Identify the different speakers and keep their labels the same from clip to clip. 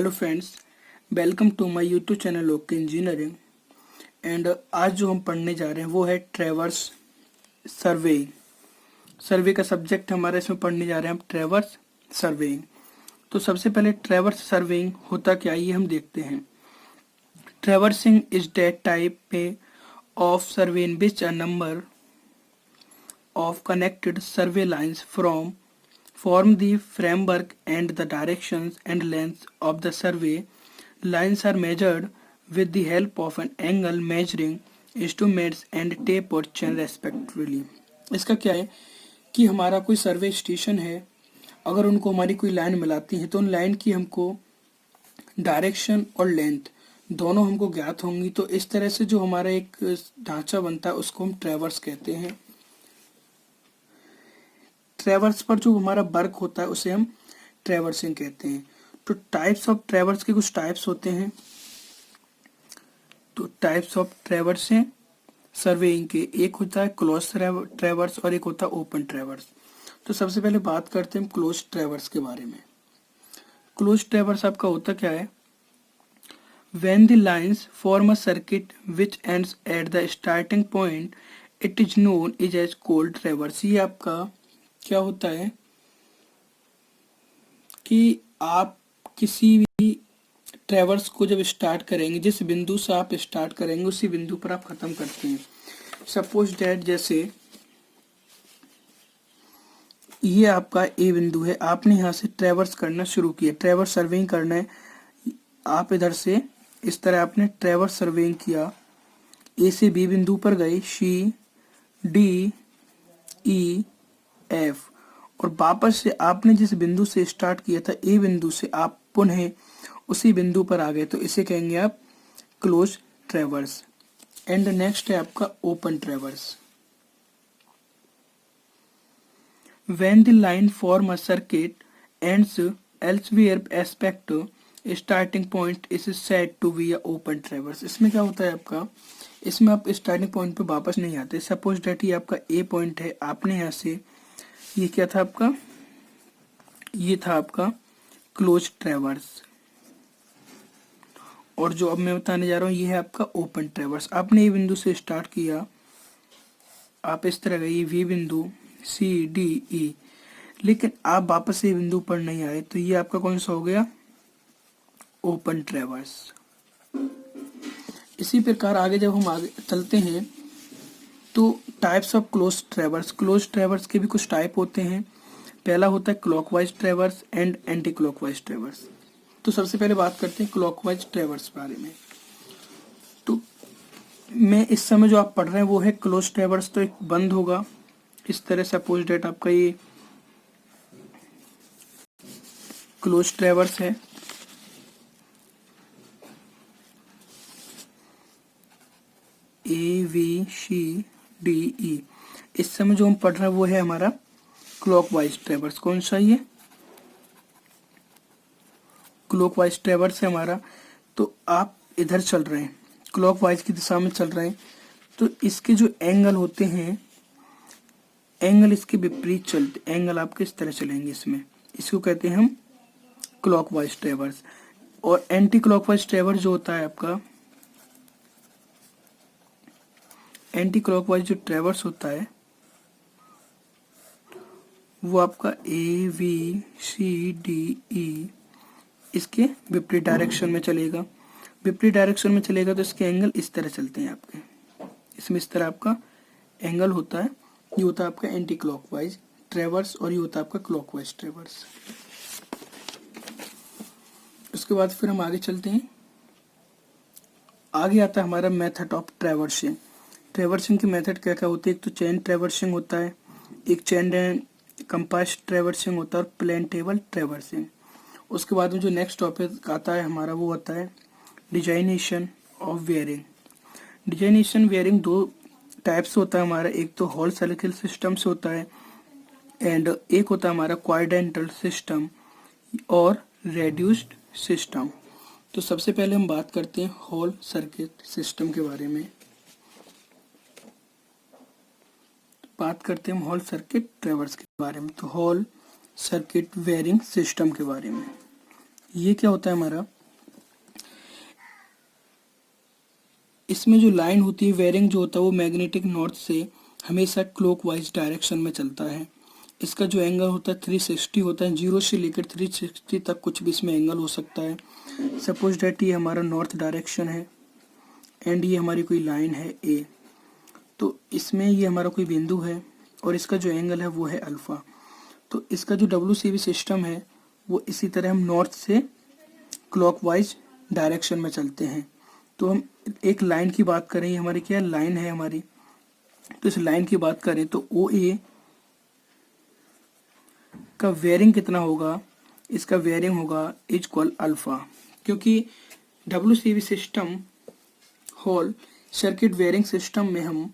Speaker 1: Hello friends, welcome to my YouTube channel okay engineering. And आज जो हम पढ़ने जा रहे हैं वो है ट्रेवर्स सर्वेइंग। सर्वे का सब्जेक्ट हमारा इसमें पढ़ने जा रहे हैं हम ट्रेवर्स सर्वेइंग। तो सबसे पहले ट्रेवर्स सर्वेइंग होता क्या, ये हम देखते हैं। Traversing is that type of survey in which a number of connected survey lines form the framework and the directions and lengths of the survey. Lines are measured with the help of an angle measuring instruments and tape और chain respectively. इसका क्या है कि हमारा कोई सर्वे station है, अगर उनको हमारी कोई लाइन मिलाती है तो उन लाइन की हमको डायरेक्शन और लेंथ दोनों हमको ज्ञात होंगी। तो इस तरह से जो हमारा एक ढांचा बनता है उसको हम ट्रेवर्स कहते हैं। ट्रेवर्स पर जो हमारा वर्क होता है उसे हम ट्रेवर्सिंग कहते हैं। तो टाइप्स ऑफ ट्रेवर्स के कुछ टाइप्स होते हैं। तो टाइप्स ऑफ ट्रेवर्सिंग सर्वेइंग के एक होता है क्लोज ट्रेवर्स और एक होता है ओपन ट्रेवर्स। तो सबसे पहले बात करते हैं क्लोज ट्रेवर्स के बारे में। क्लोज ट्रेवर्स आपका होता क्या है? When the lines form a circuit which ends at the starting point, it is known as cold traverse। ये आपका क्या होता है कि आप किसी भी ट्रेवर्स को जब स्टार्ट करेंगे, जिस बिंदु से आप स्टार्ट करेंगे उसी बिंदु पर आप खत्म करते हैं। सपोज डैट जैसे ये आपका ए बिंदु है, आपने यहाँ से ट्रेवर्स करना शुरू किया, ट्रेवर्स सर्वेइंग करना है। आप इधर से इस तरह आपने ट्रेवर्स सर्वेइंग किया, ए से बी बिंदु पर गए, सी डी ई एफ, और वापस से आपने जिस बिंदु से स्टार्ट किया था ए बिंदु से आप पुनः उसी बिंदु पर आ गए, तो इसे कहेंगे आप क्लोज ट्रेवर्स। एंड नेक्स्ट है आपका open ट्रेवर्स। When the line form a circuit ends elsewhere aspect starting point is said to be a open traverse। इसमें क्या होता है आपका, इसमें आप स्टार्टिंग पॉइंट पे वापस नहीं आते। सपोज डेट ये आपका ए पॉइंट है, आपने यहाँ से ये क्या था आपका, ये था आपका क्लोज ट्रेवर्स, और जो अब मैं बताने जा रहा हूँ ये है आपका ओपन ट्रेवर्स। आपने ये बिंदु से स्टार्ट किया, आप इस तरह गए वी बिंदु सी डी ई, लेकिन आप वापस ये बिंदु पर नहीं आए, तो ये आपका कौन सा हो गया, ओपन ट्रेवर्स। इसी प्रकार आगे जब हम आगे चलते हैं तो टाइप्स ऑफ क्लोज ट्रेवर्स। क्लोज ट्रेवर्स के भी कुछ टाइप होते हैं। पहला होता है क्लॉकवाइज ट्रेवर्स एंड एंटी क्लॉकवाइज ट्रेवर्स। तो सबसे पहले बात करते हैं क्लॉकवाइज ट्रेवर्स बारे में। तो मैं इस समय जो आप पढ़ रहे हैं वो है क्लोज ट्रेवर्स। तो एक बंद होगा इस तरह, सपोज डेट आपका ये क्लोज ट्रेवर्स है, A V C D E. इस समय जो हम पढ़ रहे हैं वो है हमारा क्लॉकवाइज ट्रेवर्स। कौन सा, ये क्लॉकवाइज ट्रेवर्स है हमारा। तो आप इधर चल रहे हैं, क्लॉकवाइज की दिशा में चल रहे हैं, तो इसके जो एंगल होते हैं, एंगल इसके विपरीत चलते, एंगल आपके इस तरह चलेंगे इसमें, इसको कहते हैं हम क्लॉकवाइज ट्रेवर्स। और एंटी क्लॉकवाइज ट्रेवर्स जो होता है आपका, एंटी क्लॉकवाइज जो ट्रेवर्स होता है वो आपका A V C D E इसके विपरीत डायरेक्शन में चलेगा। विपरीत डायरेक्शन में चलेगा तो इसके एंगल इस तरह चलते हैं आपके, इसमें इस तरह आपका एंगल होता है। ये होता है आपका एंटी क्लॉकवाइज ट्रेवर्स और ये होता है आपका क्लॉकवाइज ट्रेवर्स। उसके बाद फिर हम आगे चलते हैं। आगे आता है हमारा मेथड ऑफ ट्रेवर्सिंग। ट्रेवर्सिंग के मेथड क्या क्या होते हैं? एक तो चेन ट्रेवर्सिंग होता है, एक चेन कंपास ट्रेवर्सिंग होता है, और प्लेन टेबल ट्रेवर्सिंग। उसके बाद में जो नेक्स्ट टॉपिक आता है हमारा वो होता है designation of wearing. Designation wearing दो टाइप्स होता है हमारा, एक तो होल सर्किल सिस्टम से होता है एंड एक होता है हमारा क्वाड्रेंटल सिस्टम और रेड्यूस्ड सिस्टम। तो सबसे पहले हम बात करते हैं होल सर्किट सिस्टम के बारे में। बात करते हैं हम होल सर्किट ट्रेवर्स के बारे में। तो होल सर्किट वेयरिंग सिस्टम के बारे में। ये क्या होता है हमारा, इसमें जो लाइन होती है वेयरिंग जो होता है वो मैग्नेटिक नॉर्थ से हमेशा क्लॉकवाइज डायरेक्शन में चलता है। इसका जो एंगल होता है 360 होता है, 0 से लेकर 360 तक कुछ भी इसमें एंगल हो सकता है। सपोज डेट ये हमारा नॉर्थ डायरेक्शन है एंड ये हमारी कोई लाइन है ए, तो इसमें ये हमारा कोई बिंदु है और इसका जो एंगल है वो है अल्फा। तो इसका जो WCB सिस्टम है वो इसी तरह हम नॉर्थ से क्लॉकवाइज डायरेक्शन में चलते हैं। तो हम एक लाइन की बात करें, ये हमारी क्या लाइन है हमारी, तो इस लाइन की बात करें तो OA का वेयरिंग कितना होगा, इसका वेयरिंग होगा इज इक्वल अल्फा, क्योंकि WCB system whole circle bearing system में हम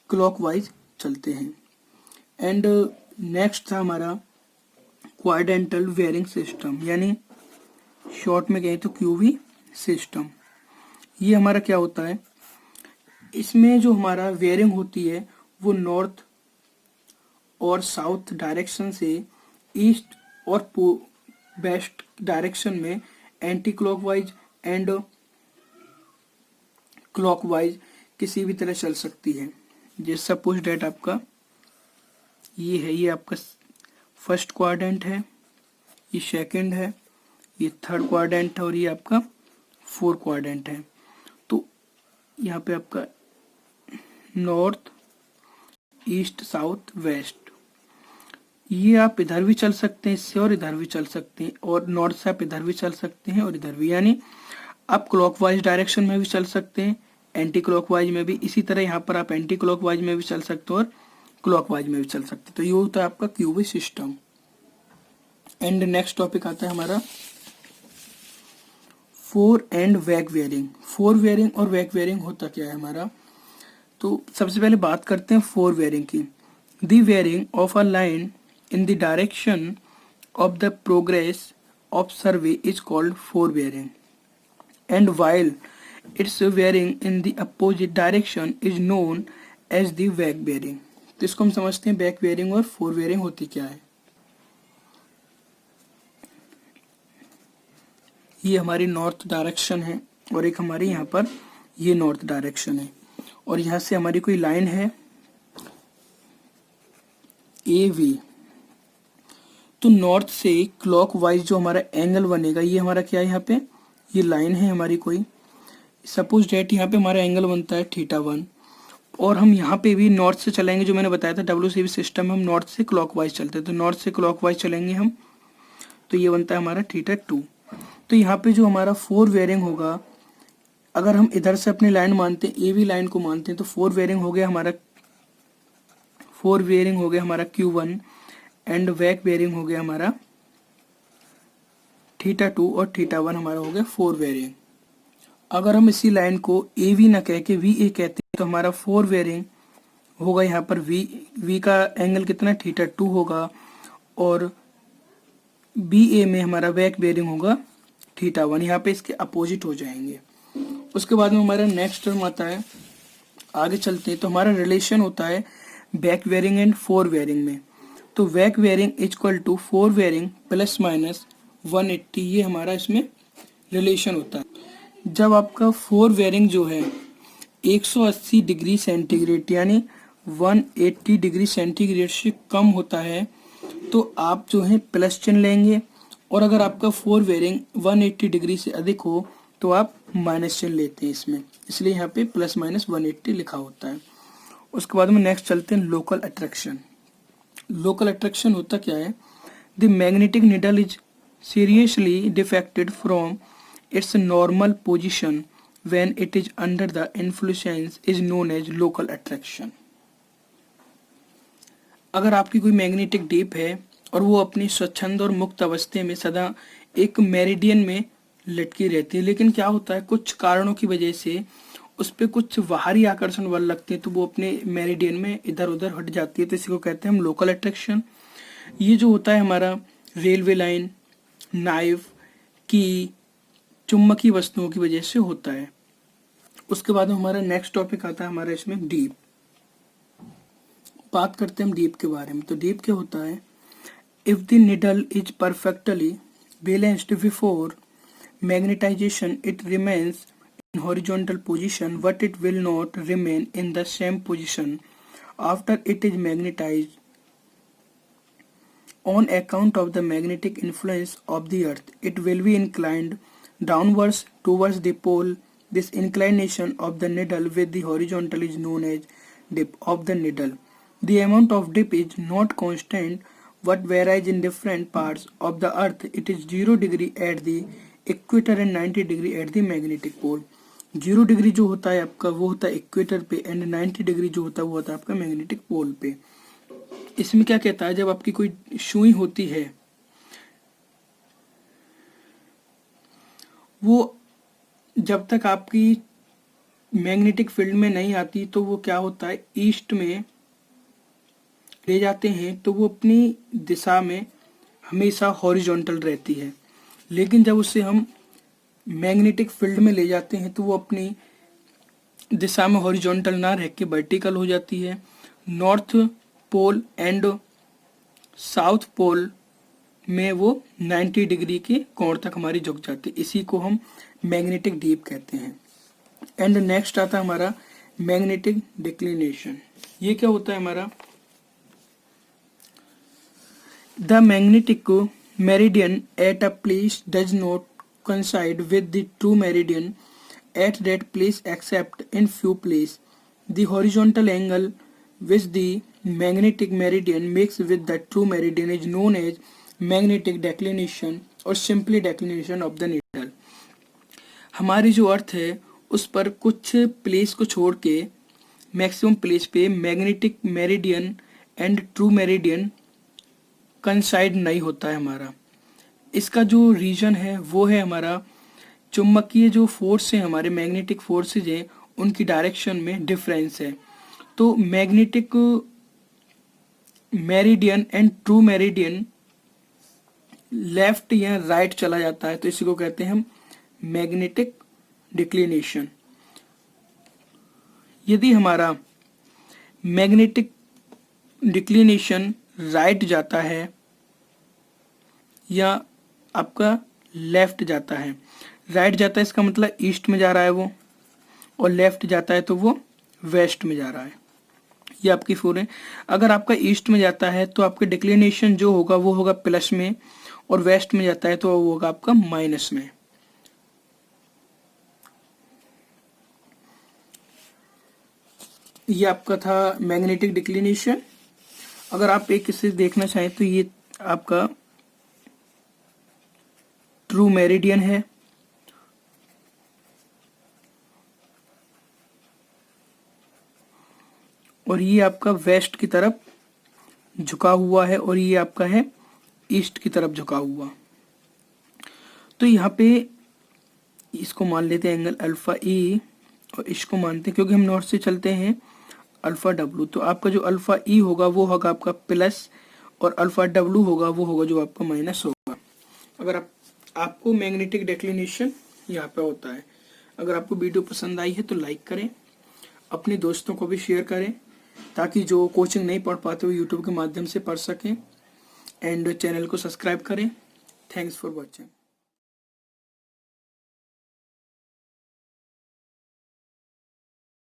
Speaker 1: क्लॉकवाइज चलते हैं। एंड नेक्स्ट था हमारा क्वाड्रेंटल वेयरिंग सिस्टम, यानी शॉर्ट में कहें तो QV सिस्टम। ये हमारा क्या होता है, इसमें जो हमारा वेयरिंग होती है वो नॉर्थ और साउथ डायरेक्शन से ईस्ट और वेस्ट डायरेक्शन में एंटी क्लॉकवाइज एंड क्लॉकवाइज किसी भी तरह चल सकती है। जैसे सपोज डेट आपका ये है, ये आपका फर्स्ट क्वाड्रेंट है, ये सेकंड है, ये थर्ड क्वाड्रेंट है और ये आपका फोर्थ क्वाड्रेंट है। तो यहाँ पे आपका नॉर्थ ईस्ट साउथ वेस्ट, ये आप इधर भी चल सकते हैं इससे और इधर भी चल सकते हैं, और नॉर्थ से आप इधर भी चल सकते हैं और इधर भी, यानी आप क्लॉकवाइज डायरेक्शन में भी चल सकते हैं, एंटी क्लॉकवाइज में भी। इसी तरह यहाँ पर आप एंटी क्लॉकवाइज में भी चल सकते हो और क्लॉकवाइज में भी चल सकते हैं। तो ये होता है आपका QV system. And next topic आता है हमारा fore and back bearing. Fore bearing और वैक वेयरिंग होता क्या है हमारा, तो सबसे पहले बात करते हैं फोर वेयरिंग की। The wearing of a line in the direction of the progress of survey is called forebearing, and while its varying in the opposite direction is known as the back bearing। तो इसको हम समझते हैं back bearing और four bearing होती क्या है। ये हमारी नॉर्थ डायरेक्शन है और एक हमारी यहाँ पर ये नॉर्थ डायरेक्शन है, और यहाँ से हमारी कोई लाइन है AV। तो नॉर्थ से क्लॉकवाइज जो हमारा एंगल बनेगा, ये हमारा क्या है, यहाँ पे ये लाइन है हमारी कोई, सपोज डेट यहाँ पे हमारा एंगल बनता है θ1, और हम यहाँ पे भी नॉर्थ से चलेंगे। जो मैंने बताया था WCB सिस्टम में हम नॉर्थ से क्लॉकवाइज चलते हैं, तो नॉर्थ से क्लॉकवाइज चलेंगे हम, तो ये बनता है हमारा θ2। तो यहाँ पे जो हमारा फोर वेयरिंग होगा, अगर हम इधर से अपनी लाइन मानते हैं, AV लाइन को मानते हैं, तो फोर वेयरिंग हो गया हमारा Q1 एंड बैक बेयरिंग हो गया हमारा θ2 और θ1 हमारा हो गया फोर बेयरिंग। अगर हम इसी लाइन को AV ना कह के VA कहते हैं तो हमारा फोर बेयरिंग होगा यहाँ पर V का एंगल कितना θ2 होगा, और BA में हमारा बैक बेयरिंग होगा θ1। यहाँ पे इसके अपोजिट हो जाएंगे। उसके बाद में हमारा नेक्स्ट टर्म आता है, आगे चलते हैं तो हमारा रिलेशन होता है back bearing and fore bearing में। तो back bearing equal to fore bearing plus minus 180, ये हमारा इसमें रिलेशन होता है। जब आपका फोर बेयरिंग जो है 180 डिग्री सेंटीग्रेड यानी 180 डिग्री सेंटीग्रेड से कम होता है तो आप जो है प्लस चिन्ह लेंगे, और अगर आपका फोर बेयरिंग 180 डिग्री से अधिक हो तो आप माइनस चिन्ह लेते हैं इसमें, इसलिए यहाँ पे प्लस माइनस 180 लिखा होता है। उसके बाद में नेक्स्ट चलते हैं लोकल अट्रैक्शन। लोकल अट्रैक्शन होता क्या है, the magnetic needle is seriously defected from its normal position when it is under the influence is known as local attraction। अगर आपकी कोई मैग्नेटिक डीप है और वो अपनी स्वच्छंद और मुक्त अवस्था में सदा एक मेरिडियन में लटकी रहती है, लेकिन क्या होता है कुछ कारणों की वजह से उस पर कुछ बाहरी आकर्षण बल लगते हैं तो वो अपने मेरिडियन में इधर उधर हट जाती है, तो इसी को कहते हैं हम लोकल अट्रैक्शन। ये जो होता है हमारा रेलवे लाइन, नाइफ की, चुंबकीय वस्तुओं की वजह से होता है। उसके बाद में हमारा नेक्स्ट टॉपिक आता है हमारा इसमें डीप। बात करते हैं हम डीप के बारे में। तो डीप क्या होता है, if the needle is perfectly balanced before magnetization, it remains in horizontal position, but it will not remain in the same position after it is magnetized on account of the magnetic influence of the earth. It will be inclined downwards towards the pole. This inclination of the needle with the horizontal is known as dip of the needle. The amount of dip is not constant but varies in different parts of the earth. It is 0 degree at the equator and 90 degree at the magnetic pole. 0 degree जो होता है आपका वो होता है equator पे and 90 degree जो होता है वो होता है आपका मैग्नेटिक पोल पे। इसमें क्या कहता है, जब आपकी कोई सुई होती है वो जब तक आपकी मैग्नेटिक फील्ड में नहीं आती तो वो क्या होता है ईस्ट में ले जाते हैं तो वो अपनी दिशा में हमेशा हॉरिजॉन्टल रहती है, लेकिन जब उसे हम मैग्नेटिक फील्ड में ले जाते हैं तो वो अपनी दिशा में हॉरिजॉन्टल ना रह के वर्टिकल हो जाती है। North Pole and South Pole में वो 90 डिग्री के कोण तक हमारी झुक जाती है, इसी को हम मैग्नेटिक डीप कहते हैं। एंड नेक्स्ट आता है हमारा मैग्नेटिक डिक्लिनेशन। ये क्या होता है हमारा, the magnetic meridian at a place does not coincide with the true meridian at that place except in few places. The horizontal angle which the magnetic meridian makes with the true meridian is known as magnetic declination or simply declination of the needle. हमारी जो अर्थ है उस पर कुछ place को छोड़ के maximum place पे magnetic meridian and true meridian कंसाइड नहीं होता है हमारा। इसका जो रीजन है वो है हमारा चुंबकीय जो फोर्स है, हमारे मैग्नेटिक फोर्सेज हैं उनकी डायरेक्शन में डिफरेंस है। तो magnetic meridian and true meridian left या राइट चला जाता है तो इसी को कहते हैं हम मैग्नेटिक डिक्लिनेशन। यदि हमारा मैग्नेटिक डिक्लिनेशन राइट जाता है या आपका लेफ्ट जाता है, राइट जाता है इसका मतलब ईस्ट में जा रहा है वो, और लेफ्ट जाता है तो वो वेस्ट में जा रहा है। ये आपकी फोर है। अगर आपका ईस्ट में जाता है तो आपका डिक्लिनेशन जो होगा वो होगा प्लस में, और वेस्ट में जाता है तो वो होगा आपका माइनस में। ये आपका था मैग्नेटिक डिक्लिनेशन। अगर आप एक इसे देखना चाहें तो ये आपका ट्रू मेरिडियन है, और ये आपका वेस्ट की तरफ झुका हुआ है, और ये आपका है ईस्ट की तरफ झुका हुआ। तो यहाँ पे इसको मान लेते हैं एंगल अल्फा ई, और इसको मानते हैं क्योंकि हम नॉर्थ से चलते हैं अल्फा डब्लू। तो आपका जो अल्फा ई होगा वो होगा आपका प्लस, और अल्फा डब्लू होगा वो होगा जो आपका माइनस होगा। अगर आपको मैग्नेटिक डिक्लिनेशन यहाँ पे होता है। अगर आपको वीडियो पसंद आई है तो लाइक करें, अपने दोस्तों को भी शेयर करें ताकि जो कोचिंग नहीं पढ़ पाते वो यूट्यूब के माध्यम से पढ़ सकें, एंड चैनल को सब्सक्राइब करें। Thanks for watching.